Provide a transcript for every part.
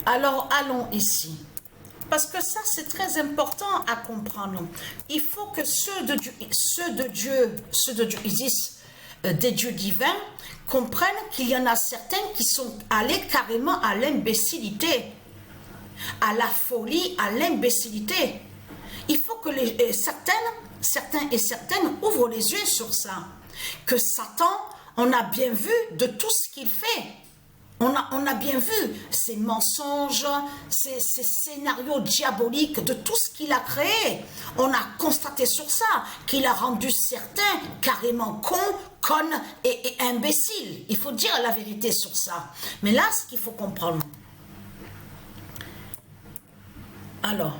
Alors, allons ici. Parce que ça, c'est très important à comprendre. Il faut que ceux de Dieu, Isis, des dieux divins, comprennent qu'il y en a certains qui sont allés carrément à l'imbécilité, à la folie, à l'imbécilité. Il faut que certains et certaines ouvrent les yeux sur ça. Que Satan, on a bien vu de tout ce qu'il fait. On a bien vu ces mensonges, ces scénarios diaboliques, de tout ce qu'il a créé. On a constaté sur ça qu'il a rendu certains carrément cons, connes et imbéciles. Il faut dire la vérité sur ça. Mais là, ce qu'il faut comprendre. Alors,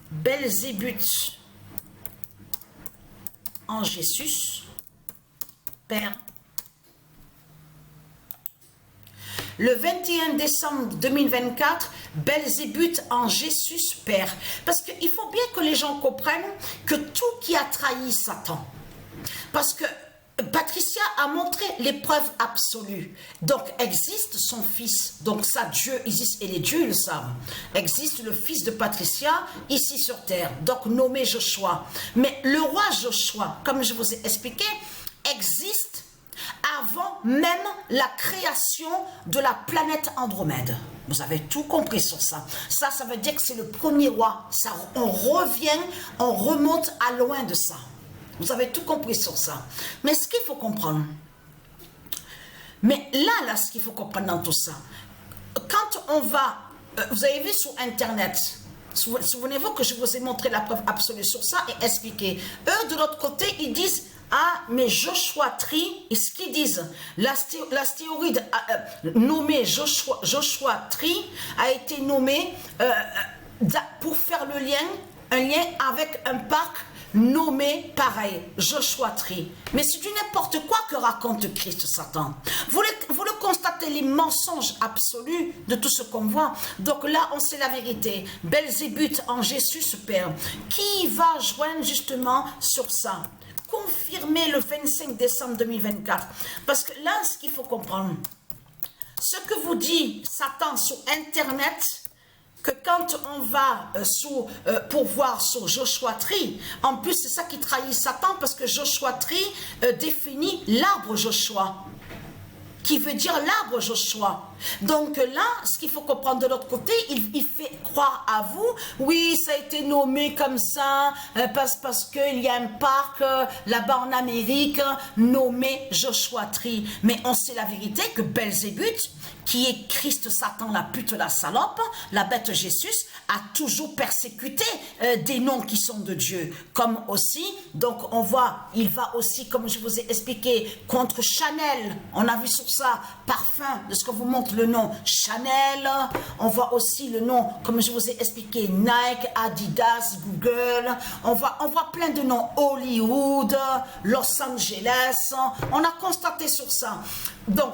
Belzébuth en Jésus, Père. Le 21 décembre 2024, Belzébuth en Jésus Père. Parce qu'il faut bien que les gens comprennent que tout qui a trahi Satan. Parce que Patricia a montré l'épreuve absolue. Donc existe son fils. Donc ça, Dieu, Isis et les dieux le savent. Existe le fils de Patricia ici sur terre. Donc nommé Joshua. Mais le roi Joshua, comme je vous ai expliqué, existe avant même la création de la planète Andromède. Vous avez tout compris sur ça. Ça veut dire que c'est le premier roi. Ça, on remonte à loin de ça. Vous avez tout compris sur ça. Mais ce qu'il faut comprendre, mais là, ce qu'il faut comprendre dans tout ça, quand on va, vous avez vu sur Internet, souvenez-vous que je vous ai montré la preuve absolue sur ça et expliqué. Eux, de l'autre côté, ils disent, ah, mais Joshua Tree, et ce qu'ils disent, l'astéroïde nommé Joshua Tree a été nommé pour faire un lien avec un parc nommé pareil, Joshua Tree. Mais c'est du n'importe quoi que raconte Christ Satan. Vous le constatez, les mensonges absolus de tout ce qu'on voit. Donc là, on sait la vérité. Belzébuth en Jésus Père. Qui va joindre justement sur ça? Confirmé le 25 décembre 2024. Parce que là, ce qu'il faut comprendre, ce que vous dit Satan sur Internet, que quand on va pour voir sur Joshua Tree, en plus c'est ça qui trahit Satan, parce que Joshua Tree définit l'arbre Joshua, qui veut dire l'arbre Joshua. Donc là, ce qu'il faut comprendre de l'autre côté, il fait croire à vous, oui, ça a été nommé comme ça, parce qu'il y a un parc là-bas en Amérique, nommé Joshua Tree. Mais on sait la vérité que Belzébuth, qui est Christ Satan, la pute, la salope, la bête Jésus, a toujours persécuté des noms qui sont de Dieu. Comme aussi, donc on voit, il va aussi, comme je vous ai expliqué, contre Chanel. On a vu sur ça, parfum, de ce que vous montre le nom Chanel. On voit aussi le nom, comme je vous ai expliqué, Nike, Adidas, Google. On voit plein de noms, Hollywood, Los Angeles. On a constaté sur ça. Donc,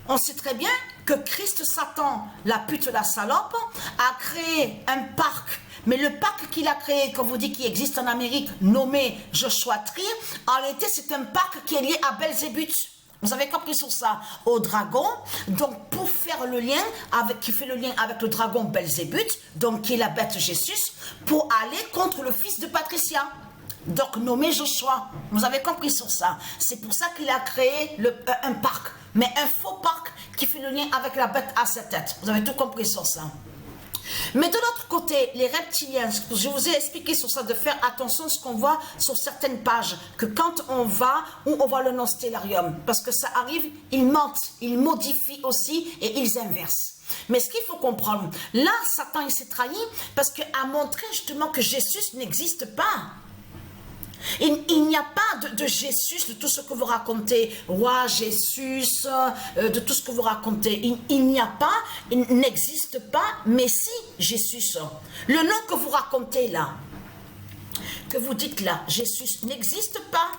on sait très bien que Christ Satan, la pute, la salope, a créé un parc. Mais le parc qu'il a créé, comme vous dit, qui existe en Amérique, nommé Joshua Tree, en réalité, c'est un parc qui est lié à Belzébuth. Vous avez compris sur ça, au dragon. Donc, pour faire le lien, qui fait le lien avec le dragon Belzébuth, donc qui est la bête Jésus, pour aller contre le fils de Patricia. Donc, nommé Joshua. Vous avez compris sur ça. C'est pour ça qu'il a créé un parc. Mais un faux parc qui fait le lien avec la bête à sa tête. Vous avez tout compris sur ça. Mais de l'autre côté, les reptiliens, je vous ai expliqué sur ça, de faire attention à ce qu'on voit sur certaines pages, que quand on va, où on voit le nom Stellarium, parce que ça arrive, ils mentent, ils modifient aussi et ils inversent. Mais ce qu'il faut comprendre, là, Satan, il s'est trahi parce qu'il a montré justement que Jésus n'existe pas. Il n'y a pas de Jésus, de tout ce que vous racontez, roi Jésus, de tout ce que vous racontez. Il n'y a pas, il n'existe pas, mais si Jésus. Le nom que vous racontez là, que vous dites là, Jésus n'existe pas.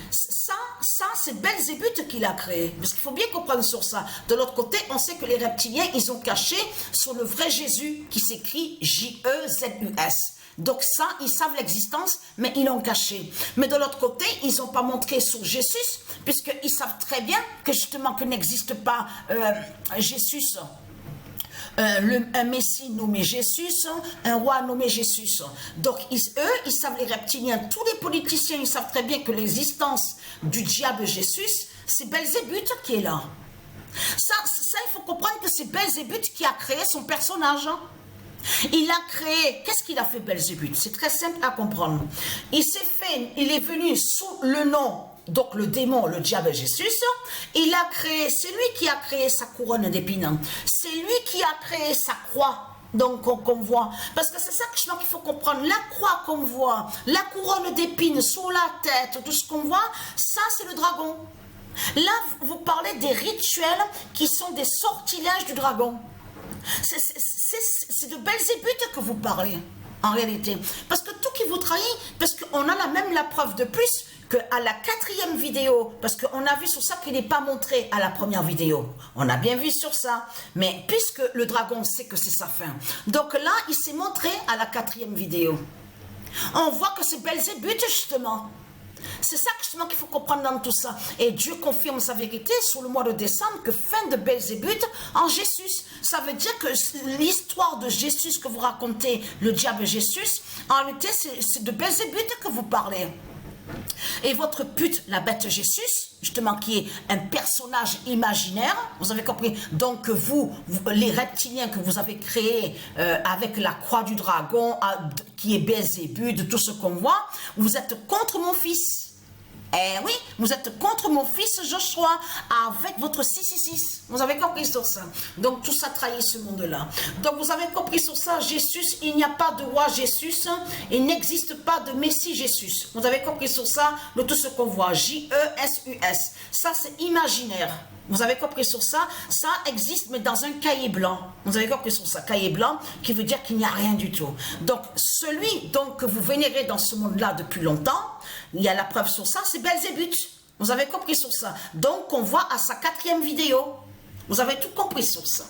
Ça c'est Belzébuth qui l'a créé. Parce qu'il faut bien comprendre sur ça. De l'autre côté, on sait que les reptiliens, ils ont caché sur le vrai Jésus qui s'écrit J-E-Z-U-S. Donc ça, ils savent l'existence, mais ils l'ont caché. Mais de l'autre côté, ils n'ont pas montré sur Jésus, puisqu'ils savent très bien que justement que n'existe pas Jésus. un messie nommé Jésus, un roi nommé Jésus. Donc eux, ils savent, les reptiliens, tous les politiciens, ils savent très bien que l'existence du diable Jésus, c'est Belzébuth qui est là. Ça, il faut comprendre que c'est Belzébuth qui a créé son personnage. Il a créé, qu'est-ce qu'il a fait Belzébuth? C'est très simple à comprendre. Il est venu sous le nom, donc le démon, le diable Jésus. Il a créé, c'est lui qui a créé sa couronne d'épines. C'est lui qui a créé sa croix. Donc qu'on voit, parce que c'est ça qu'il faut comprendre, la croix qu'on voit, la couronne d'épines sur la tête, tout ce qu'on voit, ça c'est le dragon. Là, vous parlez des rituels qui sont des sortilèges du dragon. C'est de Belzébuth que vous parlez, en réalité. Parce que tout qui vous trahit, parce qu'on a même la preuve de plus qu'à la 4e vidéo, parce qu'on a vu sur ça qu'il n'est pas montré à la première vidéo. On a bien vu sur ça. Mais puisque le dragon sait que c'est sa fin. Donc là, il s'est montré à la 4e vidéo. On voit que c'est Belzébuth, justement. C'est ça justement qu'il faut comprendre dans tout ça. Et Dieu confirme sa vérité sur le mois de décembre que fin de Belzébuth en Jésus. Ça veut dire que l'histoire de Jésus que vous racontez, le diable Jésus, en réalité c'est de Belzébuth que vous parlez. Et votre pute, la bête Jésus, justement qui est un personnage imaginaire, vous avez compris, donc vous les reptiliens que vous avez créés avec la croix du dragon, qui est Belzébuth, tout ce qu'on voit, vous êtes contre mon fils. Eh oui, vous êtes contre mon fils Joshua avec votre 666. Vous avez compris sur ça. Donc tout ça trahit ce monde-là. Donc vous avez compris sur ça, Jésus, il n'y a pas de roi Jésus, il n'existe pas de Messie Jésus. Vous avez compris sur ça, de tout ce qu'on voit, J-E-S-U-S. Ça c'est imaginaire. Vous avez compris sur ça, ça existe mais dans un cahier blanc. Vous avez compris sur ça, cahier blanc qui veut dire qu'il n'y a rien du tout. Donc celui donc, que vous vénérez dans ce monde-là depuis longtemps, il y a la preuve sur ça, c'est Belzébuth. Vous avez compris sur ça. Donc on voit à sa 4e vidéo. Vous avez tout compris sur ça.